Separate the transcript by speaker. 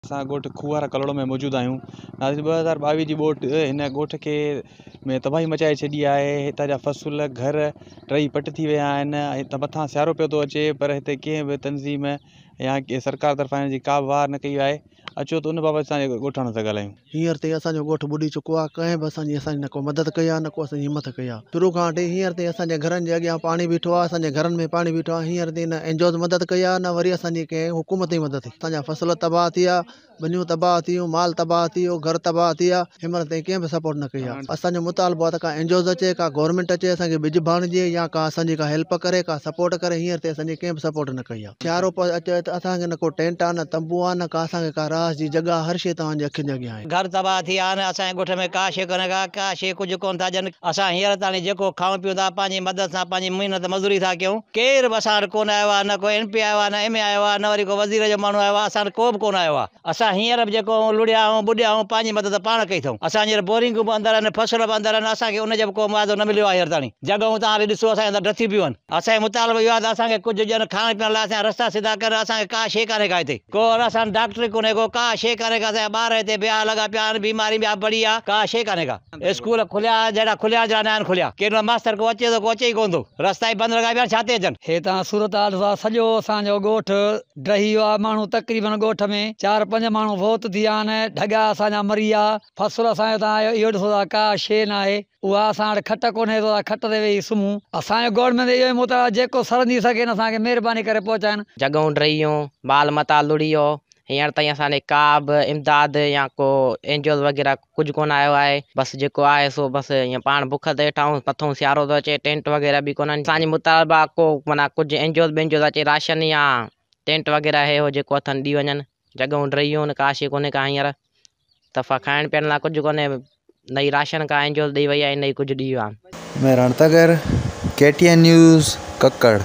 Speaker 1: असां ॻोठ खुवारा कलोड़ो में मौजूदु आहियूं। 2022 जी ॿोट हिन ॻोठ खे में तबाही मचाए छॾी आहे। हितां जा फ़सुल घर टई पट थी विया आहिनि। हितां मथां सियारो पियो थो अचे, पर हिते कंहिं बि तनज़ीम या के सरकार तरफ़ां हिन जी का बि वार न कई आहे। अचो त उन बाबति असां ॻोठाणनि सां ॻाल्हायूं।
Speaker 2: हींअर ताईं असांजो ॻोठु ॿुॾी चुको आहे। कंहिं बि असांजी न को मदद कई आहे, न को असांजी हिमत कई आहे। शुरू खां वठी हींअर ताईं असांजे घरनि जे अॻियां पाणी बीठो आहे, असांजे घरनि में पाणी बीठो आहे। हींअर ताईं न एनजीओ मदद कई आहे, न वरी असांजी कंहिं हुकूमत जी मदद। असांजा फ़सुल तबाह थी विया, ॿनियूं तबाह थी वियूं, माल तबाह थी वियो, घर तबाह थी विया। हिनमहिल ताईं कंहिं बि सपोर्ट न कई आहे। असांजो मुतालबो आहे त का एनजीओ अचे, का गवर्नमेंट अचे, असांखे बिज भाणिजे या का असांजी का हेल्प करे, का सपोर्ट करे। हींअर ताईं असांजी कंहिं बि सपोर्ट न कई आहे। सियारो अचे त असांखे न को टेंट आहे, न तंबू आहे, न का असांखे का राहत जी जॻह। हर शइ तव्हांजे अखियुनि जे अॻियां आहे।
Speaker 3: घर तबाह थी विया आहिनि। असांजे ॻोठ में का शइ कोन्हे का शइ कुझु कोन था ॾियनि। असां हींअर ताणी जेको खाऊं पियूं था, पंहिंजी मदद सां पंहिंजी महिनत मज़दूरी था कयूं। केरु बि असां वटि कोन आयो आहे, न को MP आयो आहे, न MA आयो आहे, न वरी को वज़ीर जो माण्हू आयो आहे। असां वटि को बि कोन आयो आहे। असां हींअर बि जेको लुड़िया ऐं ॿुॾिया ऐं पंहिंजी मदद पाण कई अथऊं। असां हींअर बोरिंगूं बि अंदरि आहिनि, फ़सुल बि अंदरि आहिनि। असांखे उनजो बि को मुआवज़ो न मिलियो आहे हींअर ताणी। जॻहूं तव्हां हाणे ॾिसो असांजे अंदरि ड्रथी पियूं आहिनि। असांजो मुतालबो इहो आहे त असांखे कुझु ॾियनि, खाइण पीअण लाइ असांजा रस्ता सिधा कनि। असांखे का शइ कान्हे का हिते, को असां डॉक्टरी कोन्हे, को का शइ कान्हे का। असांजा ॿार हिते बिया लॻा पिया आहिनि, बीमारी ॿिया बड़ी आहे, का शइ कान्हे का। स्कूल खुलिया जहिड़ा खुलिया जहिड़ा न आहिनि खुलिया। केॾो मास्तर को अचे थो, को अचे ई कोन थो। रस्ता ई बंदि लॻा पिया, छा ते अचनि।
Speaker 4: हितां सूरत हाल सां सॼो असांजो ॻोठु ड्रही वियो आहे। माण्हू तक़रीबन ॻोठ में 4-5 माण्हू फौत थी विया आहिनि। ढॻा असांजा मरी विया। फ़सुल असांजो तव्हां इहो ॾिसो था, का शइ न आहे। उहा असां वटि खट कोन्हे त खट ते वेही सुम्हूं। असांजो गवर्नमेंट इहो ई मुतालबो जेको सरंदी सघे न असांखे महिरबानी करे पहुचाइनि।
Speaker 5: जॻहूं ड्रही वियूं, माल मता लुड़ी वियो। हींअर ताईं असांखे का बि इमदाद या को एनजीओ वग़ैरह कुझु कोन आयो आहे। बसि जेको आहे सो बसि ईअं पाण बुख ते वेठाऊं, मथां सियारो थो अचे, टेंट वग़ैरह बि कोन्हनि। असांजी मुतालबा को माना कुझु एनजीओ अचे, राशन या टेंट वग़ैरह हे हो जेको अथनि ॾी वञनि। जॻहूं ड्रही वियूं, का शइ कोन्हे का हींअर दफ़ा खाइण पीअण लाइ कुझु कोन्हे। न ई राशन का एनजीओ ॾेई वई आहे, न ई कुझु ॾी वियो आहे।
Speaker 6: मैं रणतगर KTN न्यूज़ कक्कड़।